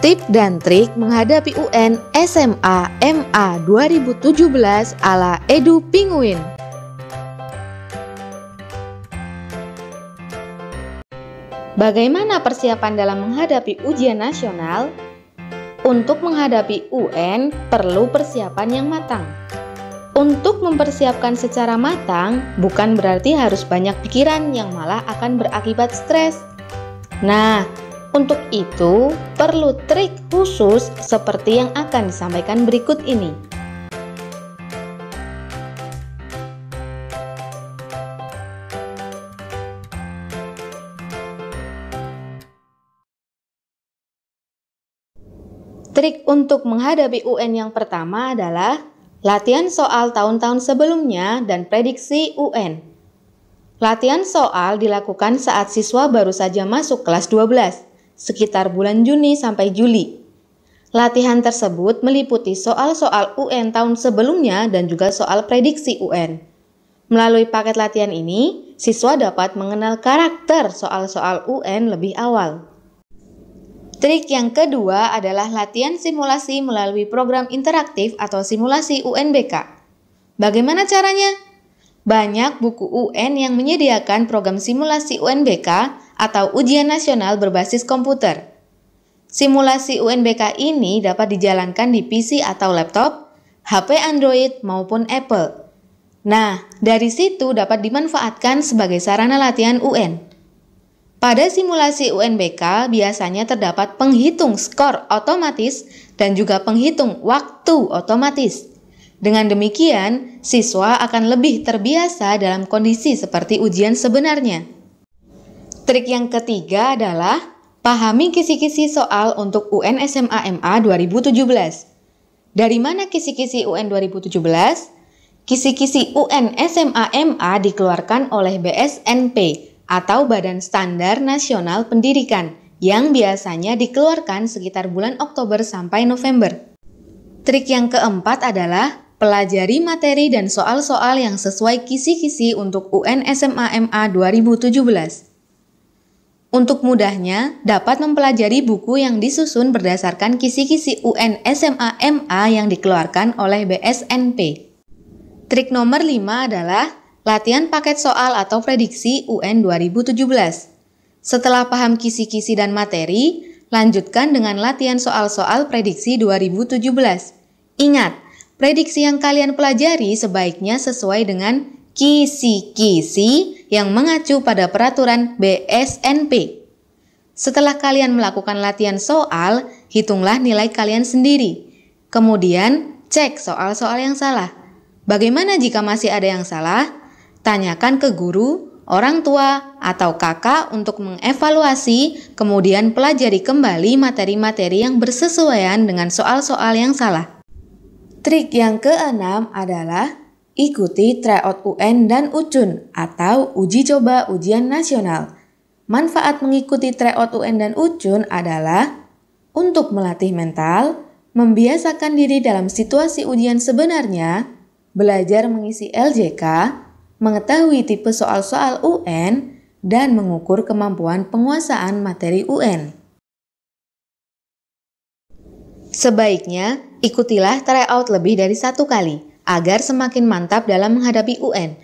Tip dan trik menghadapi UN SMA MA 2017 ala Edu Pinguin. Bagaimana persiapan dalam menghadapi ujian nasional? Untuk menghadapi UN perlu persiapan yang matang. Untuk mempersiapkan secara matang bukan berarti harus banyak pikiran yang malah akan berakibat stres. Nah, untuk itu perlu trik khusus seperti yang akan disampaikan berikut ini. Trik untuk menghadapi UN yang pertama adalah latihan soal tahun-tahun sebelumnya dan prediksi UN. Latihan soal dilakukan saat siswa baru saja masuk kelas 12, sekitar bulan Juni sampai Juli. Latihan tersebut meliputi soal-soal UN tahun sebelumnya dan juga soal prediksi UN. Melalui paket latihan ini, siswa dapat mengenal karakter soal-soal UN lebih awal. Trik yang kedua adalah latihan simulasi melalui program interaktif atau simulasi UNBK. Bagaimana caranya? Banyak buku UN yang menyediakan program simulasi UNBK atau ujian nasional berbasis komputer. Simulasi UNBK ini dapat dijalankan di PC atau laptop, HP Android maupun Apple. Nah, dari situ dapat dimanfaatkan sebagai sarana latihan UN. Pada simulasi UNBK biasanya terdapat penghitung skor otomatis dan juga penghitung waktu otomatis. Dengan demikian, siswa akan lebih terbiasa dalam kondisi seperti ujian sebenarnya. Trik yang ketiga adalah pahami kisi-kisi soal untuk UN SMA MA 2017. Dari mana kisi-kisi UN 2017? Kisi-kisi UN SMA MA dikeluarkan oleh BSNP atau Badan Standar Nasional Pendidikan yang biasanya dikeluarkan sekitar bulan Oktober sampai November. Trik yang keempat adalah pelajari materi dan soal-soal yang sesuai kisi-kisi untuk UN SMA MA 2017. Untuk mudahnya, dapat mempelajari buku yang disusun berdasarkan kisi-kisi UN SMA MA yang dikeluarkan oleh BSNP. Trik nomor 5 adalah latihan paket soal atau prediksi UN 2017. Setelah paham kisi-kisi dan materi, lanjutkan dengan latihan soal-soal prediksi 2017. Ingat, prediksi yang kalian pelajari sebaiknya sesuai dengan kisi-kisi yang mengacu pada peraturan BSNP. Setelah kalian melakukan latihan soal, hitunglah nilai kalian sendiri. Kemudian, cek soal-soal yang salah. Bagaimana jika masih ada yang salah? Tanyakan ke guru, orang tua, atau kakak untuk mengevaluasi, kemudian pelajari kembali materi-materi yang bersesuaian dengan soal-soal yang salah. Trik yang keenam adalah ikuti tryout UN dan UCUN atau uji coba ujian nasional. Manfaat mengikuti tryout UN dan UCUN adalah untuk melatih mental, membiasakan diri dalam situasi ujian sebenarnya, belajar mengisi LJK, mengetahui tipe soal-soal UN, dan mengukur kemampuan penguasaan materi UN. Sebaiknya, ikutilah tryout lebih dari 1 kali, agar semakin mantap dalam menghadapi UN.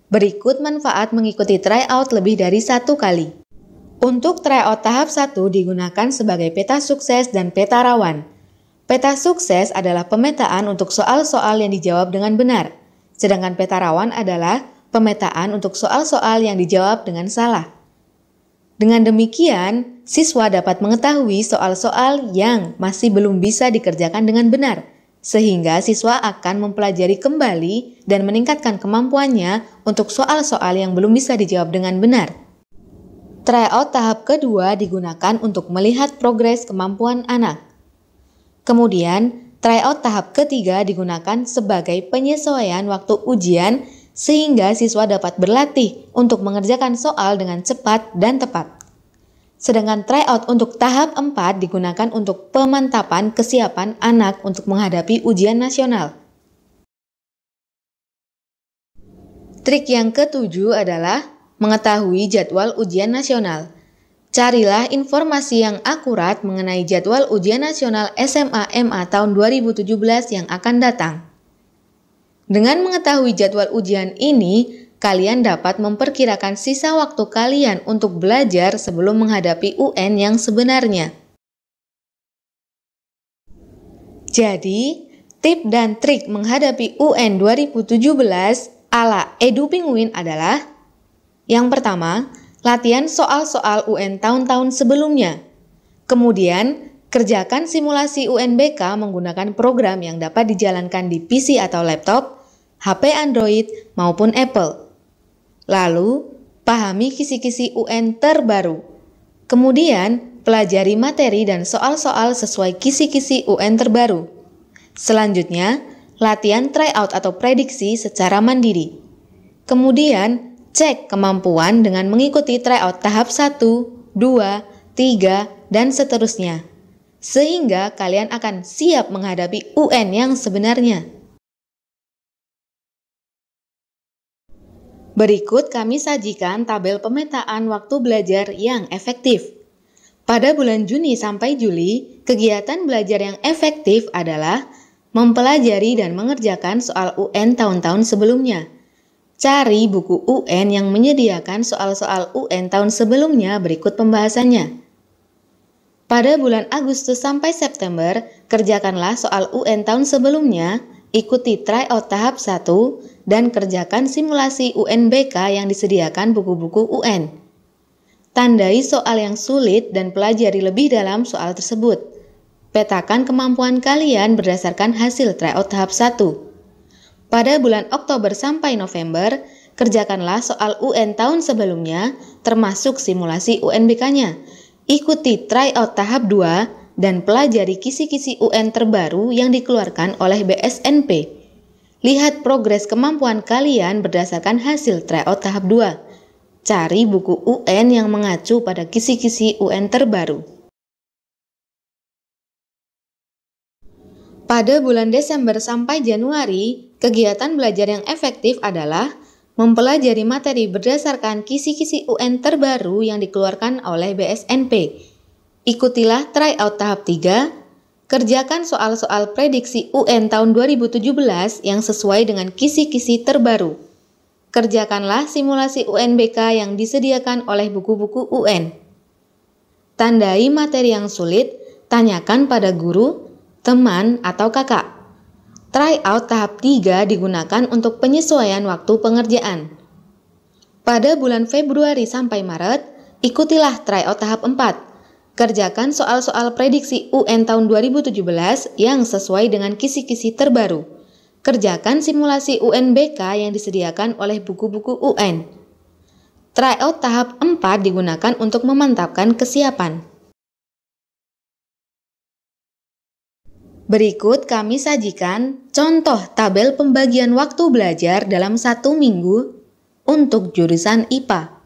Berikut manfaat mengikuti tryout lebih dari 1 kali. Untuk tryout tahap 1 digunakan sebagai peta sukses dan peta rawan. Peta sukses adalah pemetaan untuk soal-soal yang dijawab dengan benar, sedangkan peta rawan adalah pemetaan untuk soal-soal yang dijawab dengan salah. Dengan demikian, siswa dapat mengetahui soal-soal yang masih belum bisa dikerjakan dengan benar, sehingga siswa akan mempelajari kembali dan meningkatkan kemampuannya untuk soal-soal yang belum bisa dijawab dengan benar. Tryout tahap kedua digunakan untuk melihat progres kemampuan anak. Kemudian, tryout tahap ketiga digunakan sebagai penyesuaian waktu ujian sehingga siswa dapat berlatih untuk mengerjakan soal dengan cepat dan tepat. Sedangkan tryout untuk tahap 4 digunakan untuk pemantapan kesiapan anak untuk menghadapi ujian nasional. Trik yang ketujuh adalah mengetahui jadwal ujian nasional. Carilah informasi yang akurat mengenai jadwal ujian nasional SMA MA tahun 2017 yang akan datang. Dengan mengetahui jadwal ujian ini, kalian dapat memperkirakan sisa waktu kalian untuk belajar sebelum menghadapi UN yang sebenarnya. Jadi, tip dan trik menghadapi UN 2017 ala Edu Pinguin adalah: yang pertama, latihan soal-soal UN tahun-tahun sebelumnya. Kemudian, kerjakan simulasi UNBK menggunakan program yang dapat dijalankan di PC atau laptop, HP Android, maupun Apple. Lalu, pahami kisi-kisi UN terbaru. Kemudian, pelajari materi dan soal-soal sesuai kisi-kisi UN terbaru. Selanjutnya, latihan tryout atau prediksi secara mandiri. Kemudian, cek kemampuan dengan mengikuti tryout tahap 1, 2, 3, dan seterusnya. Sehingga kalian akan siap menghadapi UN yang sebenarnya. Berikut kami sajikan tabel pemetaan waktu belajar yang efektif. Pada bulan Juni sampai Juli, kegiatan belajar yang efektif adalah mempelajari dan mengerjakan soal UN tahun-tahun sebelumnya. Cari buku UN yang menyediakan soal-soal UN tahun sebelumnya, berikut pembahasannya. Pada bulan Agustus sampai September, kerjakanlah soal UN tahun sebelumnya, ikuti tryout tahap 1, dan kerjakan simulasi UNBK yang disediakan buku-buku UN. Tandai soal yang sulit dan pelajari lebih dalam soal tersebut. Petakan kemampuan kalian berdasarkan hasil tryout tahap 1. Pada bulan Oktober sampai November, kerjakanlah soal UN tahun sebelumnya, termasuk simulasi UNBK-nya. Ikuti tryout tahap 2 dan pelajari kisi-kisi UN terbaru yang dikeluarkan oleh BSNP. Lihat progres kemampuan kalian berdasarkan hasil tryout tahap 2. Cari buku UN yang mengacu pada kisi-kisi UN terbaru. Pada bulan Desember sampai Januari, kegiatan belajar yang efektif adalah mempelajari materi berdasarkan kisi-kisi UN terbaru yang dikeluarkan oleh BSNP. Ikutilah tryout tahap 3, kerjakan soal-soal prediksi UN tahun 2017 yang sesuai dengan kisi-kisi terbaru. Kerjakanlah simulasi UNBK yang disediakan oleh buku-buku UN. Tandai materi yang sulit, tanyakan pada guru, teman, atau kakak. Tryout tahap 3 digunakan untuk penyesuaian waktu pengerjaan. Pada bulan Februari sampai Maret, ikutilah tryout tahap 4. Kerjakan soal-soal prediksi UN tahun 2017 yang sesuai dengan kisi-kisi terbaru. Kerjakan simulasi UNBK yang disediakan oleh buku-buku UN. Tryout tahap 4 digunakan untuk memantapkan kesiapan. Berikut kami sajikan contoh tabel pembagian waktu belajar dalam 1 minggu untuk jurusan IPA.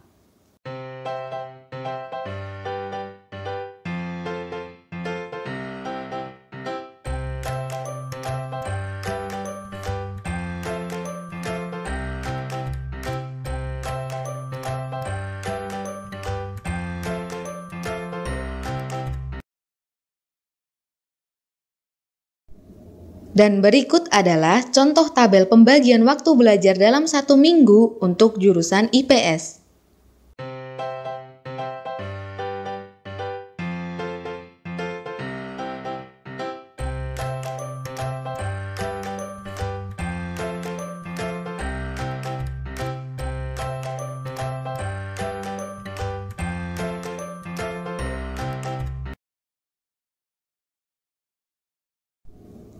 Dan berikut adalah contoh tabel pembagian waktu belajar dalam 1 minggu untuk jurusan IPS.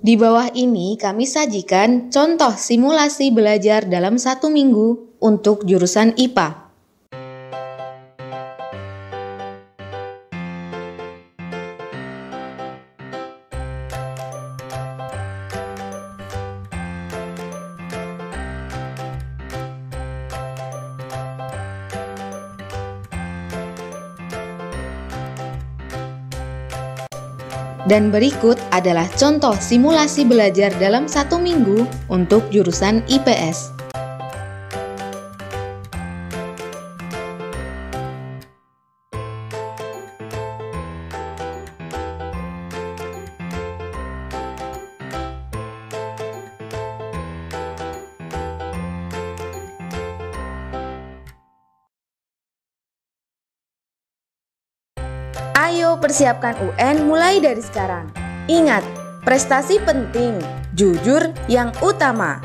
Di bawah ini kami sajikan contoh simulasi belajar dalam 1 minggu untuk jurusan IPA. Dan berikut adalah contoh simulasi belajar dalam 1 minggu untuk jurusan IPS. Ayo persiapkan UN mulai dari sekarang. Ingat, prestasi penting, jujur yang utama.